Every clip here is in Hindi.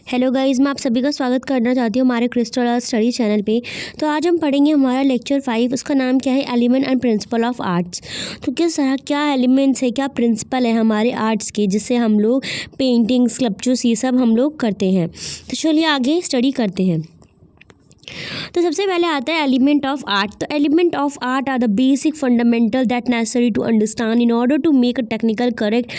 हेलो गाइस, मैं आप सभी का स्वागत करना चाहती हूँ हमारे क्रिस्टल आर्ट स्टडी चैनल पे। तो आज हम पढ़ेंगे हमारा लेक्चर 5। उसका नाम क्या है? Element and principle of arts. तो किस तरह क्या एलिमेंट्स है, क्या प्रिंसिपल है हमारे आर्ट्स के, जिससे हम लोग पेंटिंग, स्कल्पचर्स ये सब हम लोग करते हैं। तो चलिए आगे स्टडी करते हैं। तो सबसे पहले आता है एलिमेंट ऑफ आर्ट। तो element of art are the basic fundamental that necessary to understand in order to make a technical correct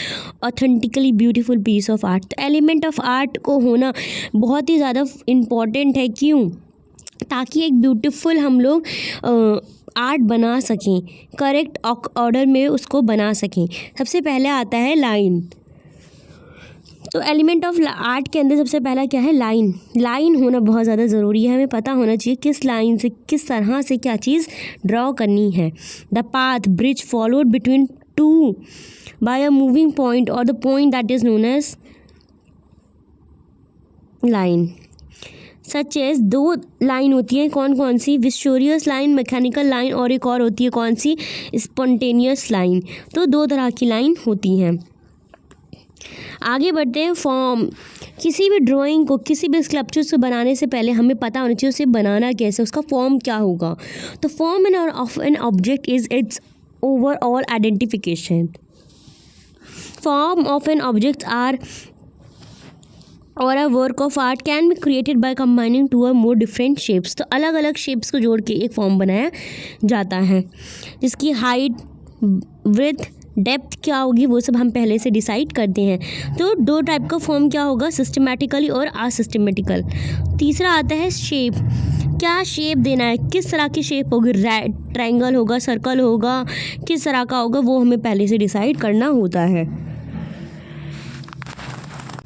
authentically beautiful piece of art. तो एलिमेंट ऑफ आर्ट को होना बहुत ही ज़्यादा इम्पॉर्टेंट है। क्यों? ताकि एक ब्यूटीफुल हम लोग आर्ट बना सकें, करेक्ट ऑर्डर में उसको बना सकें। सबसे पहले आता है लाइन। तो एलिमेंट ऑफ आर्ट के अंदर सबसे पहला क्या है? लाइन। लाइन होना बहुत ज़्यादा ज़रूरी है। हमें पता होना चाहिए किस लाइन से, किस तरह से क्या चीज़ ड्रॉ करनी है। The path bridge followed between two by a moving point और the point that is known as line. Such as दो लाइन होती हैं। कौन कौन सी? विस्कोरियस लाइन, मैकेनिकल लाइन, और एक और होती है कौन सी? Spontaneous line. तो दो तरह की लाइन होती हैं। आगे बढ़ते हैं। फॉर्म। किसी भी ड्राइंग को, किसी भी स्कल्पचर से बनाने से पहले हमें पता होना चाहिए उसे बनाना कैसे, उसका फॉर्म क्या होगा। तो form of an object is its overall identification. Form of an object are or a work of art can be created by combining two a more different shapes. तो अलग अलग शेप्स को जोड़ के एक फॉर्म बनाया जाता है, जिसकी हाइट, विड्थ, डेप्थ क्या होगी वो सब हम पहले से डिसाइड करते हैं। तो दो टाइप का फॉर्म क्या होगा? सिस्टमैटिकली और असिस्टमेटिकल। तीसरा आता है शेप। क्या शेप देना है, किस तरह की शेप होगी? ट्रायंगल होगा, सर्कल होगा, किस तरह का होगा वो हमें पहले से डिसाइड करना होता है।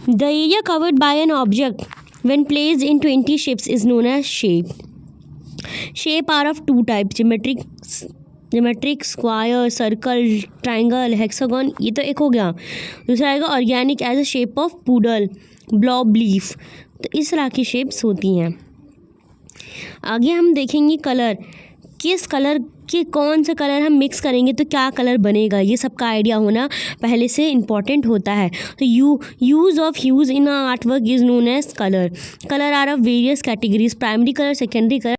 The area covered by an object when placed in 20 shapes is known as shape. Shape are of two type, geometric, square, circle, triangle, hexagon. ये तो एक हो गया। दूसरा आएगा organic as a shape of puddle, blob leaf. तो इस तरह की शेप्स होती हैं। आगे हम देखेंगे कलर। किस कलर के, कौन सा कलर हम मिक्स करेंगे तो क्या कलर बनेगा, ये सब का आइडिया होना पहले से इम्पॉर्टेंट होता है। तो use of hues in art work is known as colour. Colour are of various categories, primary colour, secondary colour,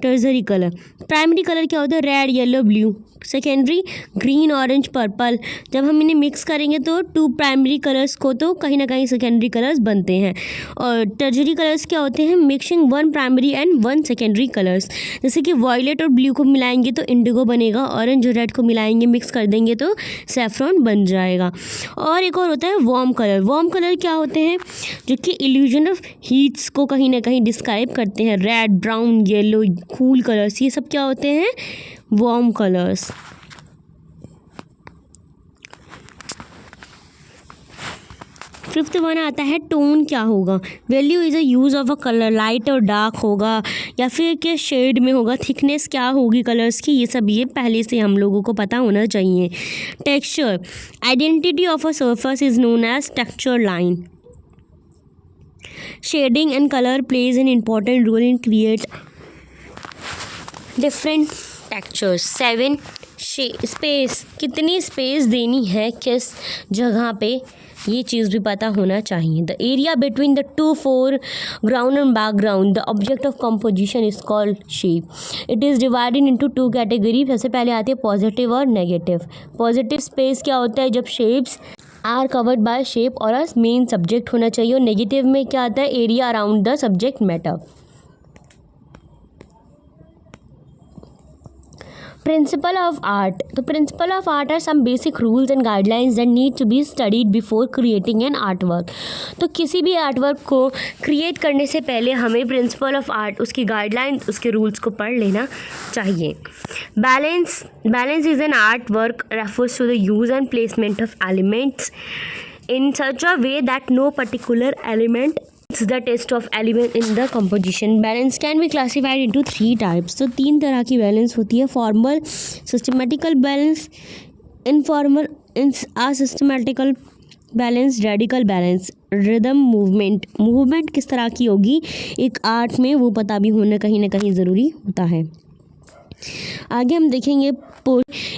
tertiary colour. Primary colour क्या होता है? Red, yellow, blue. Secondary green, orange, purple. जब हम इन्हें मिक्स करेंगे तो टू प्राइमरी कलर्स को तो कहीं ना कहीं सेकेंडरी कलर्स बनते हैं। और टर्सरी कलर्स क्या होते हैं? Mixing one primary and one secondary colours. जैसे कि वॉयलेट और ब्लू को मिलाएंगे तो इंडिगो बनेगा, ऑरेंज और रेड को मिलाएंगे, मिक्स कर देंगे तो सैफ्रॉन बन जाएगा। और एक और होता है वार्म कलर। वार्म कलर क्या होते हैं? जो कि इल्यूजन ऑफ हीट्स को कहीं ना कहीं डिस्क्राइब करते हैं। Red, brown, yellow, cool colours, ये सब क्या होते हैं? Warm colours. फिफ्थ वन आता है टोन। क्या होगा? Value is a use of a colour, light और डार्क होगा या फिर के शेड में होगा। थिकनेस क्या होगी कलर्स की, ये सब ये पहले से हम लोगों को पता होना चाहिए। Texture. Identity of a surface is known as texture line. Shading and colour plays an important role in create different textures. 7 space. कितनी स्पेस देनी है किस जगह पे, ये चीज़ भी पता होना चाहिए। The area between the two foreground and background the object of composition is called shape. It is divided into two category. सबसे पहले आती है पॉजिटिव और नेगेटिव। पॉजिटिव स्पेस क्या होता है? जब shapes are covered by shape और अ मेन सब्जेक्ट होना चाहिए। और नेगेटिव में क्या आता है? Area around the subject matter. Principle of art. The principle of art are some basic rules and guidelines that need to be studied before creating an artwork. तो किसी भी आर्टवर्क को क्रिएट करने से पहले हमें प्रिंसिपल ऑफ आर्ट, उसकी गाइडलाइंस, उसके रूल्स को पढ़ लेना चाहिए। Balance is an art work refers to the use and placement of elements in such a way that no particular element is the test of element in the composition. Balance can be classified into 3 types. तो 3 तरह की बैलेंस होती है। Formal, systematical balance, informal, asystematical balance, radical balance. Rhythm, movement किस तरह की होगी एक आर्ट में वो पता भी होना कहीं ना कहीं ज़रूरी होता है। आगे हम देखेंगे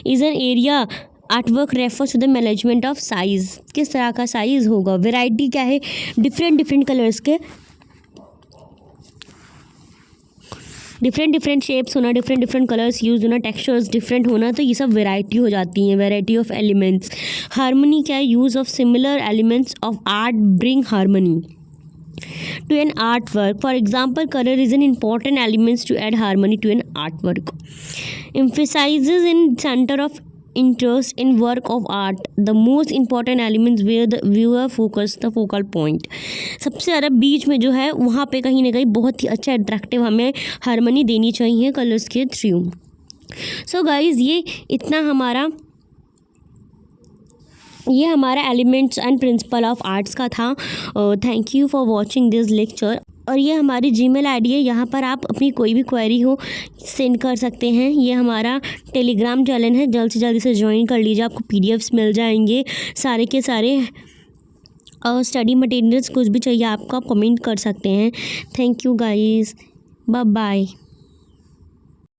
is an area artwork refers to the management of size, किस तरह का साइज़ होगा। वैरायटी क्या है, डिफरेंट कलर्स के, डिफरेंट शेप्स होना, डिफरेंट कलर्स यूज होना, टेक्सचर्स डिफरेंट होना, तो ये सब वैरायटी हो जाती हैं, वैरायटी ऑफ एलिमेंट्स। हार्मनी क्या है, use of similar elements of art bring harmony to an artwork. For example, color is an important element to add harmony to an artwork. Emphasizes in center of interest in work of art. The most important elements where the viewer focus the focal point. सबसे ज़्यादा बीच में जो है वहाँ पे कहीं ना कहीं बहुत ही अच्छा अट्रैक्टिव हमें हारमनी देनी चाहिए कलर्स के थ्रू। सो गाइज ये हमारा elements and principle of arts का था। Thank you for watching this lecture. और ये हमारी जीमेल आईडी है, यहाँ पर आप अपनी कोई भी क्वेरी हो सेंड कर सकते हैं। ये हमारा टेलीग्राम चैनल है, जल्द से जल्द इसे ज्वाइन कर लीजिए, आपको पीडीएफ्स मिल जाएंगे सारे के सारे। और स्टडी मटेरियल्स कुछ भी चाहिए आपको, आप कमेंट कर सकते हैं। Thank you guys, bye bye.